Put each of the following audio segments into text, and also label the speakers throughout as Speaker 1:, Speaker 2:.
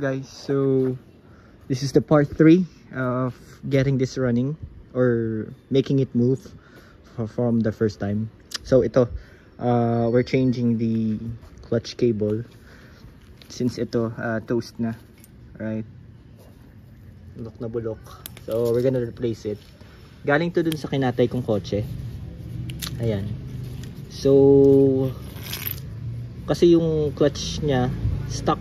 Speaker 1: guys, so this is the part 3 of getting this running or making it move from the first time. So ito, we're changing the clutch cable since ito toast na, right? Bulok na bulok. So we're gonna replace it. Galing to dun sa kinatay kong kotse. Ayan. So kasi yung clutch niya stuck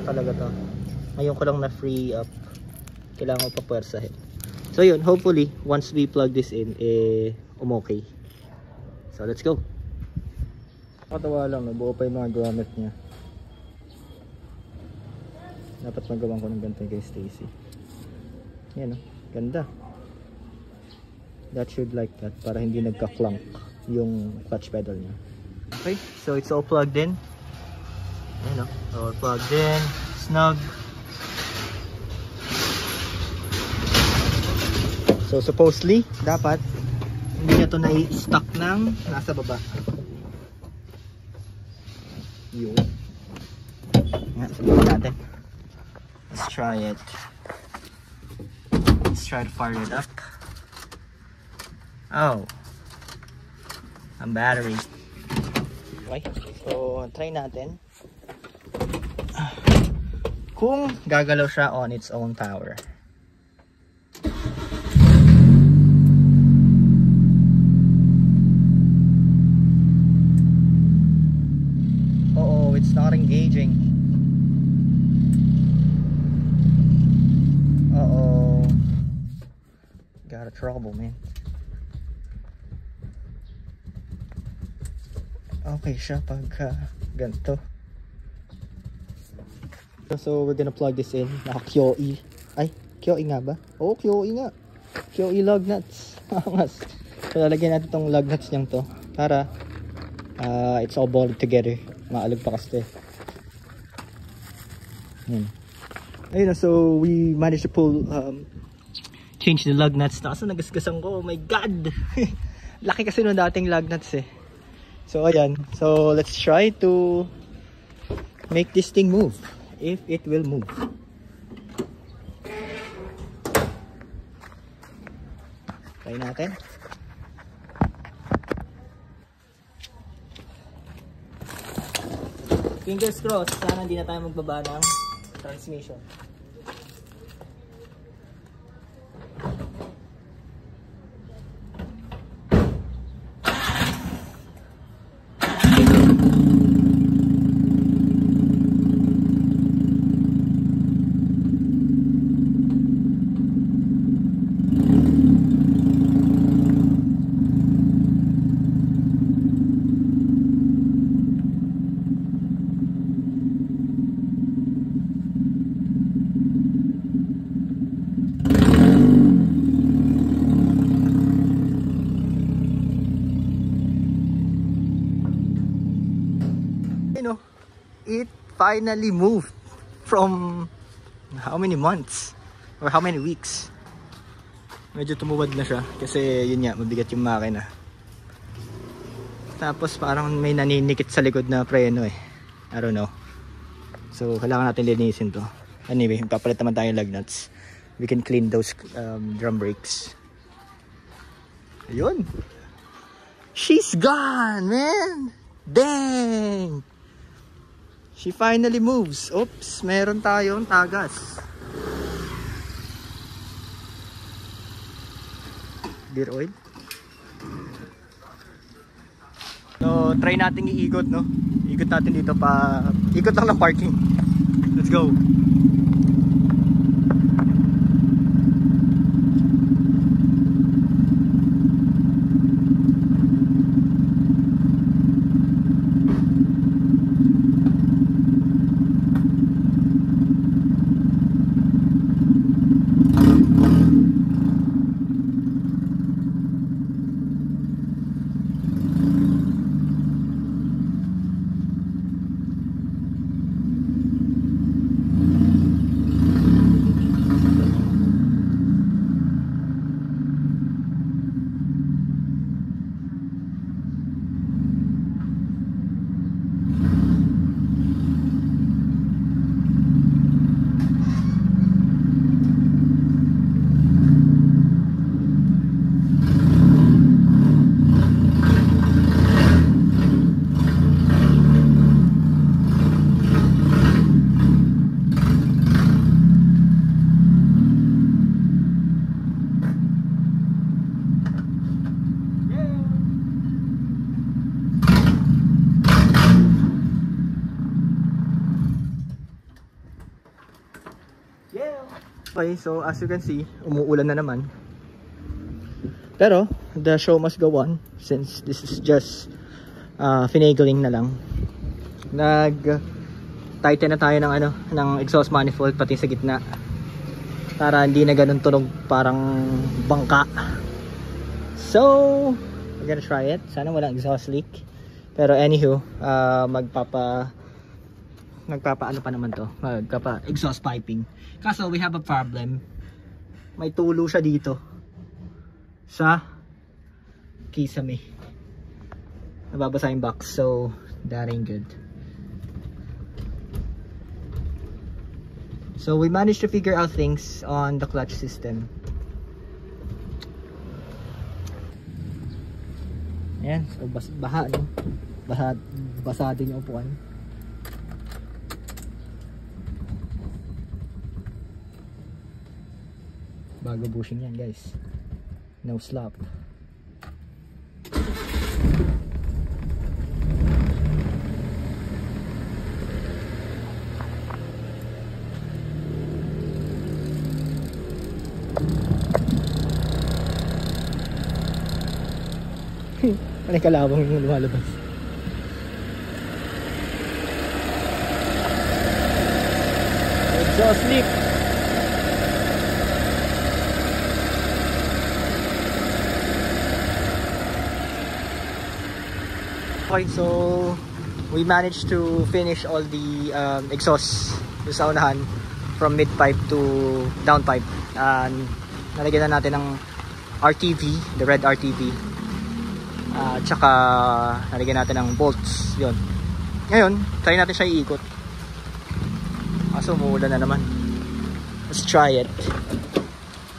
Speaker 1: talaga to. Ngayon ko lang na free up. Kailangan ko pa pwersahin. So yun, hopefully once we plug this in, okay. So let's go. Katawa lang, nabuo pa yung mga gamit niya. Dapat magawan ko ng ganito kay Stacy. Yan, ganda. That should like that, para hindi nagka-clunk yung clutch pedal niya. Okay, so it's all plugged in. Ayan, all plugged in, snug. So supposedly, dapat hindi na ito na-stuck ng nasa baba. Yun. Yan, sabihin natin. Let's try it. Let's try to fire it up. Oh, ang battery. Okay, so try natin kung gagalaw siya on its own power. Oh, it's not engaging. Uh-oh, got a trouble, man. Okay siya pagka ganito. So we're gonna plug this in. Naka-QE. Ay, QE nga ba? Oo, QE nga. QE lug nuts. So lalagyan natin tong lug nuts niyang to para it's all bolted together. Maalag pa kasi. Ayun na, so we managed to pull change the lug nuts. Kaso nagasgasan ko. Oh my god. Laki kasi nung dating lug nuts eh. So ayan, so let's try to make this thing move, if it will move. Try natin. Fingers crossed, sana hindi na tayo magbaba ng transmission. It finally moved from how many months or how many weeks. Medyo tumuwad na siya kasi yun nga, mabigat yung makina. Tapos parang may naninikit sa likod na preno eh. I don't know. So kailangan natin linisin to. Anyway, papalit naman tayo yung lug nuts. We can clean those drum brakes. Ayun. She's gone, man. Dang. She finally moves. Oops, meron tayong tagas. Gear oil. So, try natin iikot, no? Ikot natin dito pa. Ikot lang ng parking. Let's go. Okay, so as you can see, umuulan na naman. Pero the show must go on since this is just finagling na lang. Tighten na tayo ng ng exhaust manifold pati sa gitna para hindi na ganun tunog parang bangka. So we're gonna try it. Sana walang exhaust leak. Pero anywho, magpapa exhaust piping. Kaso we have a problem. May tulo siya dito sa kisame. Nababasa yung box, so that ain't good. So we managed to figure out things on the clutch system. Ayan, so baha, no? Basa din yung upuan. Bago bushing yan, guys. No slop. May kalabang yung lumalabas. Exhaust leak. Okay, so we managed to finish all the exhaust sa unahan from mid pipe to down pipe. Nalagyan na natin ng RTV, the red RTV. Tsaka nalagyan natin ng bolts. Yun. Ngayon, try natin siya iikot. Kaso umuulan na naman. Let's try it.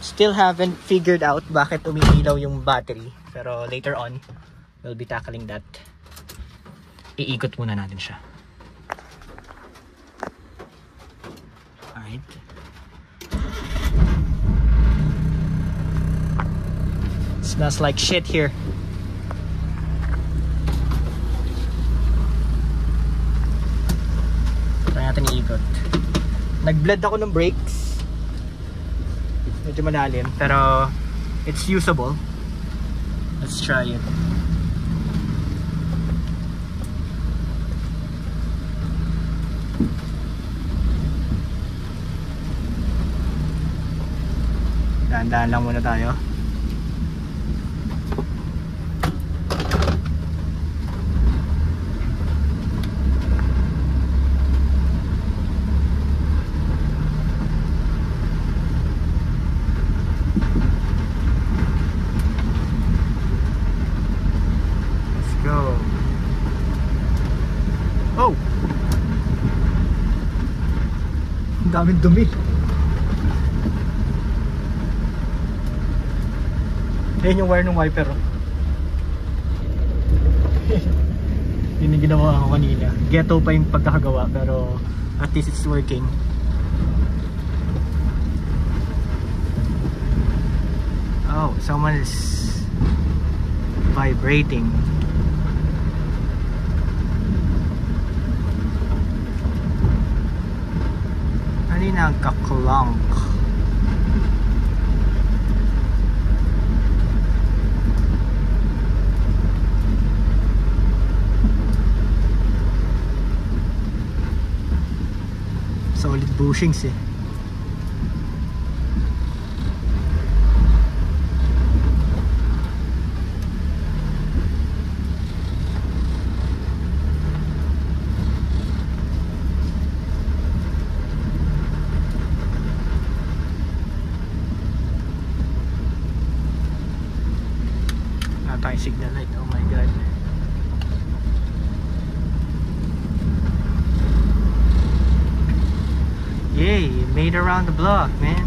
Speaker 1: Still haven't figured out bakit umiilaw yung battery. Pero later on, we'll be tackling that. Iikot muna natin siya. Alright. Smells like shit here. Try natin iikot. Nag-bled ako ng brakes. Medyo malalim, pero it's usable. Let's try it. Dahan-dahan lang muna tayo. Let's go. Oh! Ang daming dumi. Ayan yung wire ng wiper. Yun yung ginawa ako kanina. Ghetto pa yung pagkakagawa, pero at least it's working. Oh, someone is vibrating. Ano yung nagkaklonk? Solid bushings eh. Wala tayong signal light. Oh my god. Yay, you made around the block, man.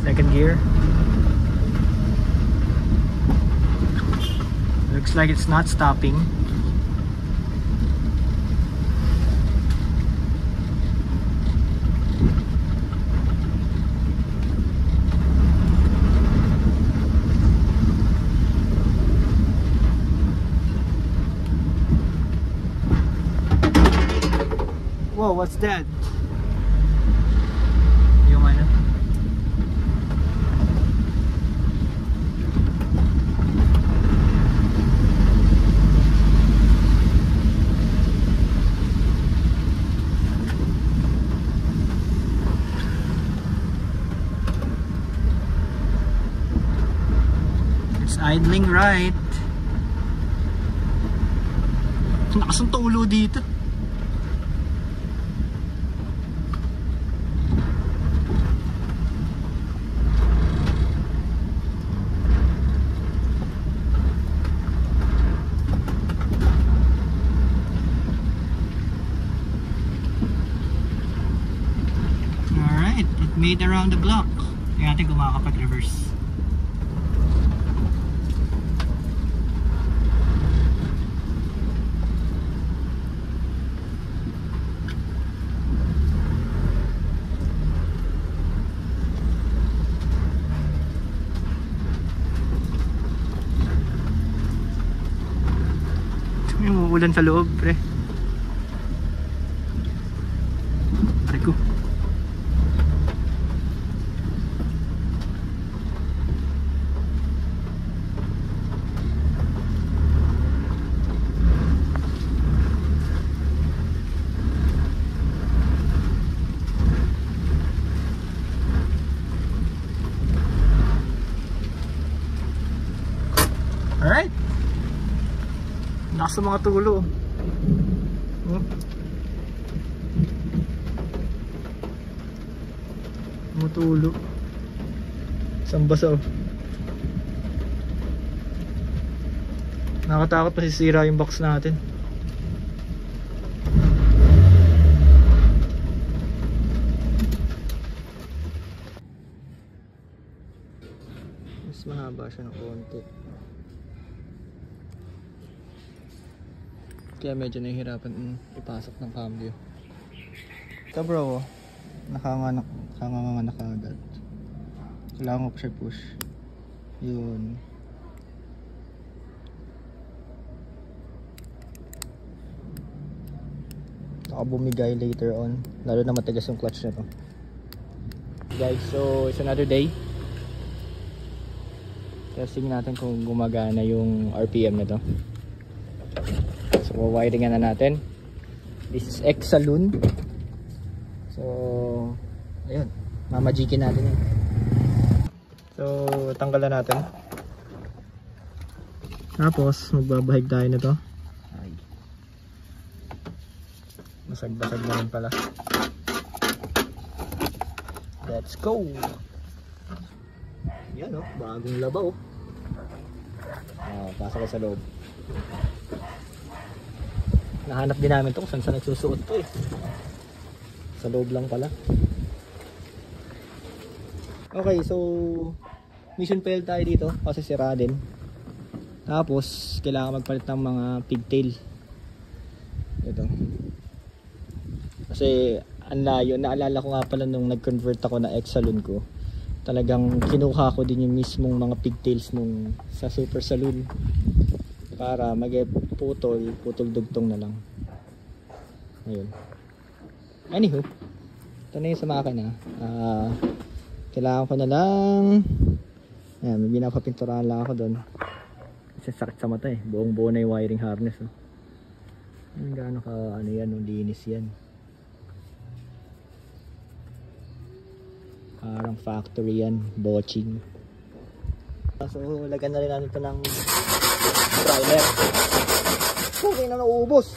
Speaker 1: Second gear. Looks like it's not stopping. Whoa, what's that? Yung ano? It's idling right. Nakasang tulo dito. Alright, it made around the block. Tingnan natin kung makakapag-reverse. May umuulan sa loob, pre. Pare ko. Alright. Nasa mga tulo. Mutulo. Isang baso. Nakatakot pa sisira yung box natin. Mas mahaba siya ng konti. Kaya medyo nahihirapan ipasok ng cambio. Ito bro, nakanganga agad. Kailangan ko pa siya push. Yun. Baka bumigay later on. Lalo na matigas yung clutch na to. Guys, so it's another day. Testing natin kung gumagana yung RPM na to. So wiringan na natin. This is Exaloon. So ayun, mamajikin natin yun. So tanggalan natin. Tapos magbabahig tayo na to. Ay, basag-basag na rin pala. Let's go. Yan o, bagong labaw. Pasok ka sa loob. Nahanap din namin to kung saan nagsusuot to eh. Sa loob lang pala. Okay, so mission failed tayo dito kasi sira din. Tapos kailangan magpalit ng mga pigtail. Ito. Kasi ang layo. Naalala ko nga pala nung nag-convert ako na Exaloon ko. Talagang kinuha ko din yung mismong mga pigtails nung sa Super Saloon. Para putol dugtong na lang. Ayun. Anywho, ito na yung sa makina. Kailangan ko na lang. Ayan, may binapapinturahan lang ako doon. Kasi sakit sa mata eh. Buong buo na yung wiring harness. Oh. Gaano ka ano yan, linis yan. Parang factory yan, botching. So lagyan na rin natin ito ng primer. Okay na nauubos.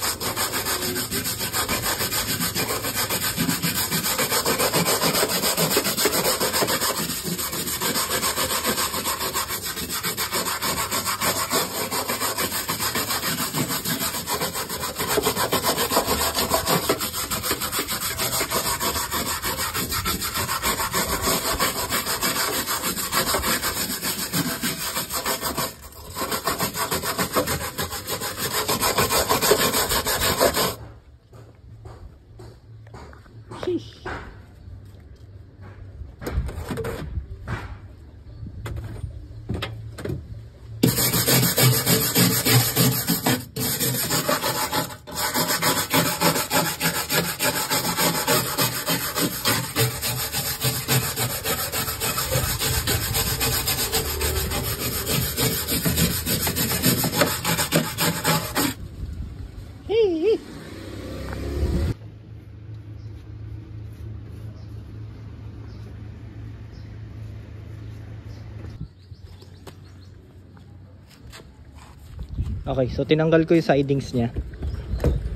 Speaker 1: Okay, so tinanggal ko yung sidings niya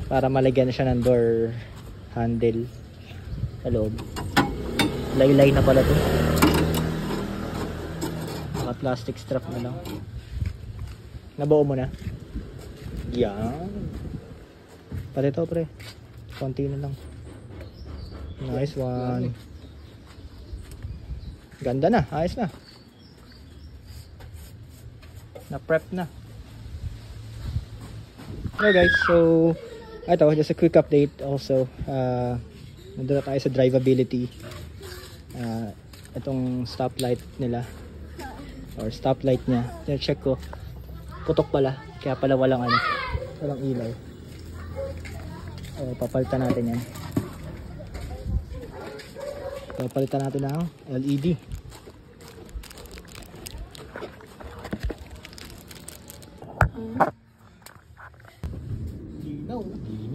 Speaker 1: para malagyan siya ng door handle sa loob. Laylay na pala to. Naka plastic strap na lang. Nabuo mo na. Yan. Pati to pre. Konti na lang. Nice one. Ganda na. Ayos na. Na-prep na. Okay guys, so ito, just a quick update also. Nandun na tayo sa drivability. Itong stoplight nila or stoplight niya, check ko, putok pala, kaya pala walang ilaw. So papalitan natin yan. Papalitan natin ng LED.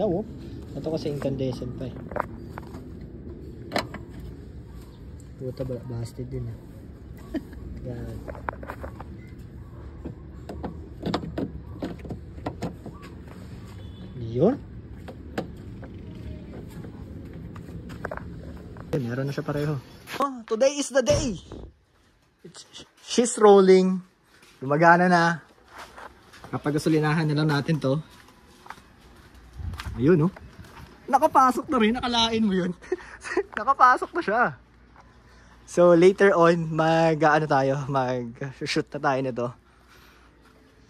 Speaker 1: Ginaw oh. Ito kasi incandescent pa eh. Puta ba, busted din ah. Yan. Yun. Meron na siya pareho. Oh, today is the day. She's rolling. Lumagana na. Kapag-gasolinahan na lang natin to. Ayun oh. Nakapasok na rin. Nakalain mo yun. Nakapasok na siya. So later on, mag-shoot na tayo nito.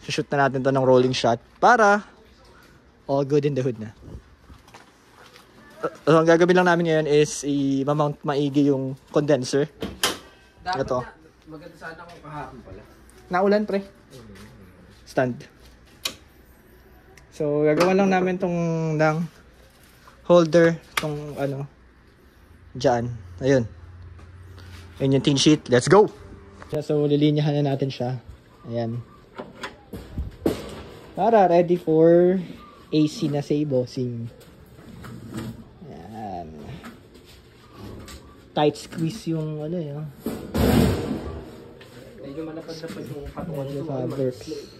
Speaker 1: Shoot na natin to ng rolling shot para all good in the hood na. Ang gagawin lang namin ngayon is i-mount maigi yung condenser.
Speaker 2: Dapat
Speaker 1: ito.
Speaker 2: Maganda sana kung kahapon pala.
Speaker 1: Naulan pre. Stand. So gagawin lang namin tong ng holder, tong dyan. Ayun. Ayun yung tin sheet. Let's go! So lilinyahan na natin siya. Ayan. Para ready for AC na say bossing. Ayan. Tight squeeze yung yun.
Speaker 2: Medyo malapad-lapad yung katawan
Speaker 1: Medyo fabrics.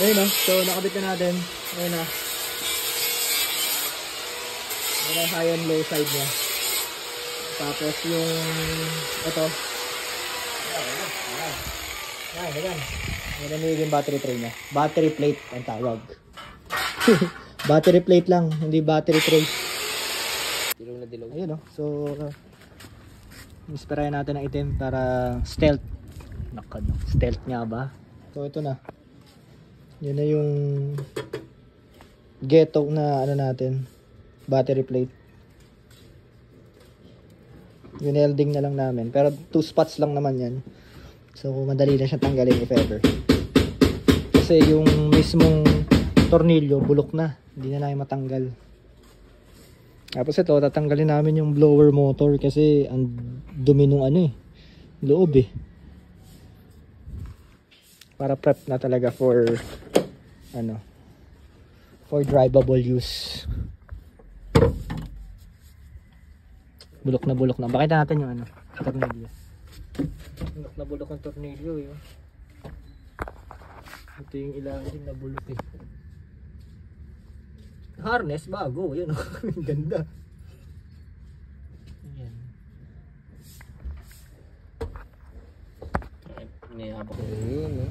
Speaker 1: Ayun na, so nakabit na natin. Ayun na. Ayun ang high and low side niya. Tapos yung ito. Ayan. Ayan yung battery tray niya. Battery plate ang tawag. Battery plate lang, hindi battery tray.
Speaker 2: Dilaw na dilaw.
Speaker 1: Ayun o. So, inspirayan natin ng itim para stealth. Stealth nga ba? So, ito na. Yun na yung ghetto na natin. Battery plate. Yung welding na lang namin. Pero 2 spots lang naman yan. So, madali na siya tanggalin if ever. Kasi yung mismong tornilyo, bulok na. Hindi na namin matanggal. Tapos ito, tatanggalin namin yung blower motor kasi ang dumi nung loob eh. Para prep na talaga for for drivable use. Bulok na. Pakita natin yung tornilyo. Bulok na bulok ang tornilyo eh. Ito yung ilalim na bulok eh. Harness bago, yun oh. Ganda. Ayan.
Speaker 2: Ayun, no?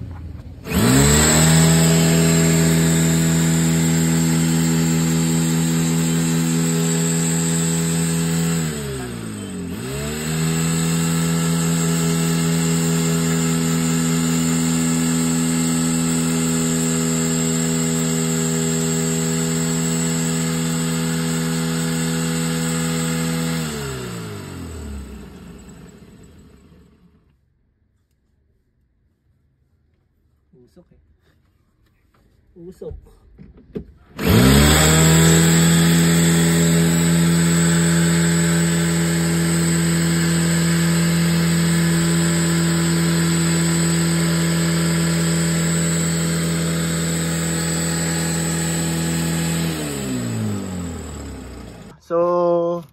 Speaker 1: Usok eh. Usok. So,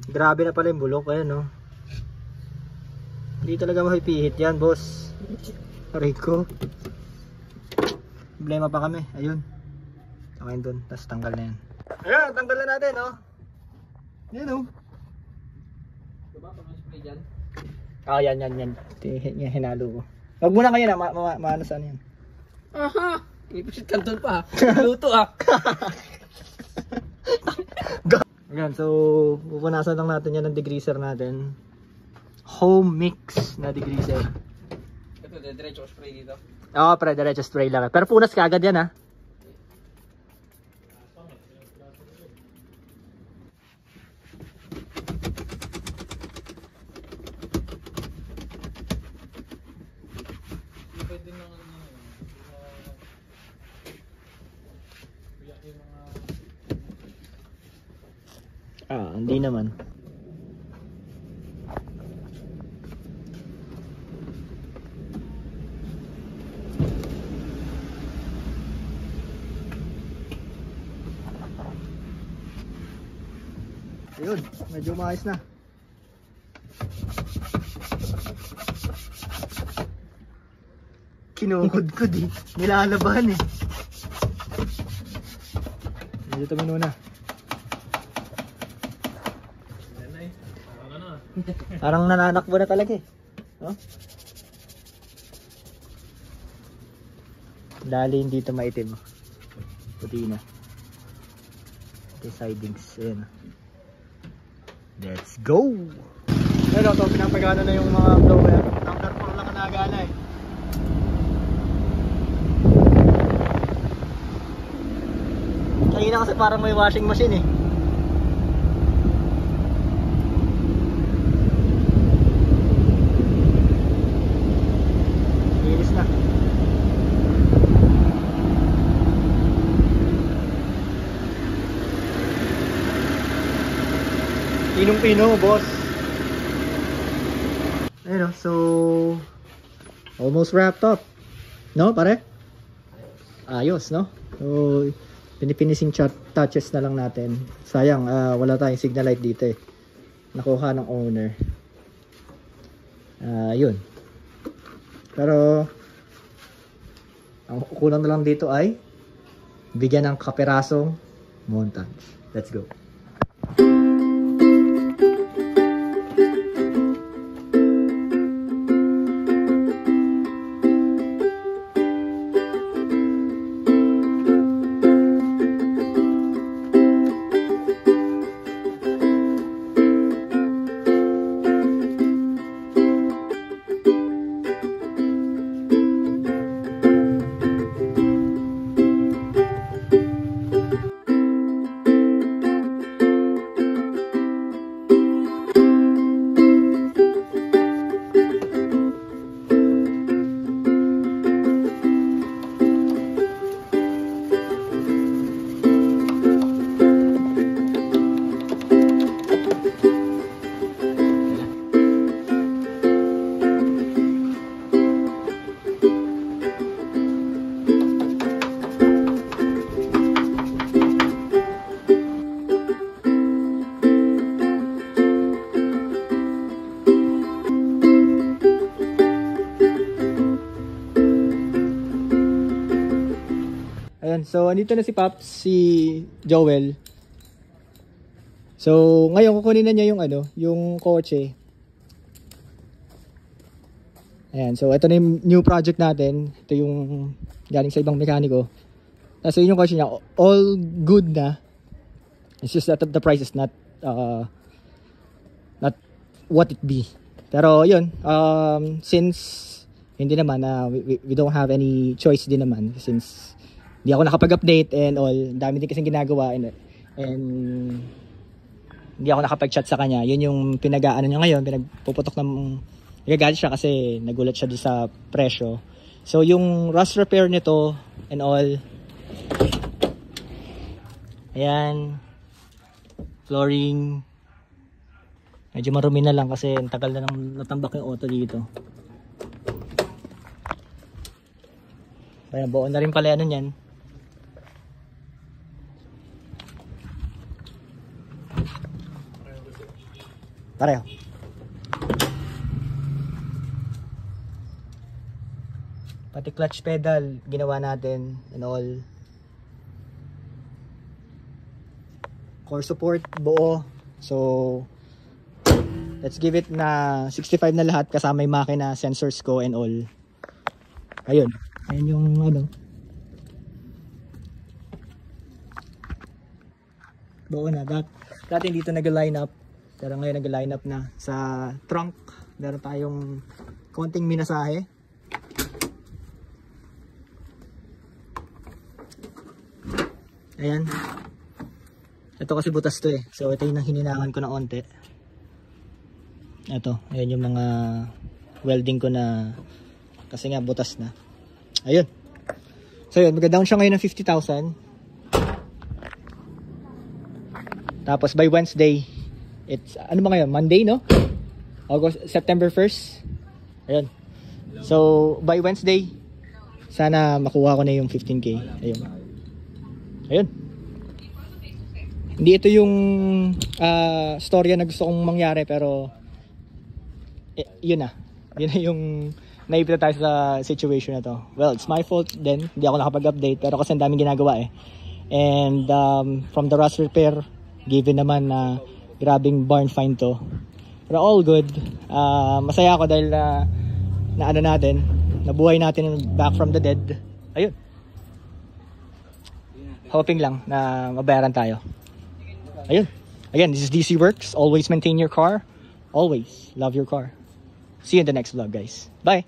Speaker 1: grabe na pala yung bulok. Ayan, no? Hindi talaga mahipihit yan, boss. Aray ko. Problema pa kami. Ayun. Okay dun. Tapos tanggal na yan. Ayan, tanggal na natin, no? Yan, no?
Speaker 2: Diba pag spray dyan?
Speaker 1: Yan. Yan, hinalo ko. Wag muna kayo na. Maano saan yan.
Speaker 2: Aha! Ipisit kanton pa. Luto ah.
Speaker 1: Ayan, so pupunasan lang natin yan ng degreaser natin. Home mix na degreaser.
Speaker 2: Ito, diretso spray dito.
Speaker 1: Oo, pre, diretso spray lang. Pero punas ka agad yan, ha? Hindi naman. Ayun, medyo maayos na. Kinukod-kod eh. Nilalaban eh. Dito mo muna. Parang nananakbo na talaga eh. Oh? Dali dito maitim. Puti na. Ito sidings. Ayan. Let's go! Pero so pinapagana na yung mga blower. Tumbler 4 lang ang nagana eh. Kanina kasi parang may washing machine eh. Linis na. Pinong-pino, boss. Ayun, so almost wrapped up. No, pare? Ayos, no? So pinifinishing touches na lang natin. Sayang, wala tayong signal light dito eh. Nakuha ng owner. Yun. Pero ang kulang na lang dito ay bigyan ng kaperasong montage. Let's go. Ayan, so andito na si Pops, si Joel. So ngayon kukunin na niya yung yung kotse. Ayan, so ito na yung new project natin. Ito yung galing sa ibang mekaniko. So yun yung kotse niya, all good na. It's just that the price is not what it be. Pero yun, since hindi naman we don't have any choice din naman, since hindi ako nakapag-update and all, dami din kasing ginagawa and hindi ako nakapag-chat sa kanya. Yun yung pinag-aano niya ngayon, pinagpuputok ng nagagalit siya kasi nagulat siya doon sa presyo. So yung rust repair nito and all, ayan, flooring, medyo marumi na lang kasi ang tagal na nang natambak yung auto dito. Ayan, buo na rin pala ano yan. Pareho. Pati clutch pedal ginawa natin and all. Core support buo. So let's give it na 65 na lahat kasama yung makina, sensors ko and all. Ayun. Ayun yung ano. Buo na. Dati dito nag-line up. Pero ngayon nag-line up na. Sa trunk, meron tayong konting minasahe. Ayan. Ito kasi butas to eh. So ito yung hininangan ko na onte. Ito. Ayan yung mga welding ko na kasi nga butas na. Ayun. So yun, mag-down siya ngayon ng 50,000. Tapos by Wednesday, it's, ano ba ngayon? Monday, no? September 1st. Ayun. So, by Wednesday, sana makuha ko na yung 15K. Ayun. Ayun. Hindi ito yung storya na gusto kong mangyari, pero yun na. Yun na yung naipita tayo sa situation na to. Well, it's my fault din. Hindi ako nakapag-update, pero kasi ang daming ginagawa eh. And from the rust repair, given naman na grabing barn find to. Pero all good. Masaya ako dahil na ano natin, nabuhay natin back from the dead. Ayun. Hoping lang na mabayaran tayo. Ayun. Again, this is DC Works. Always maintain your car. Always love your car. See you in the next vlog, guys. Bye!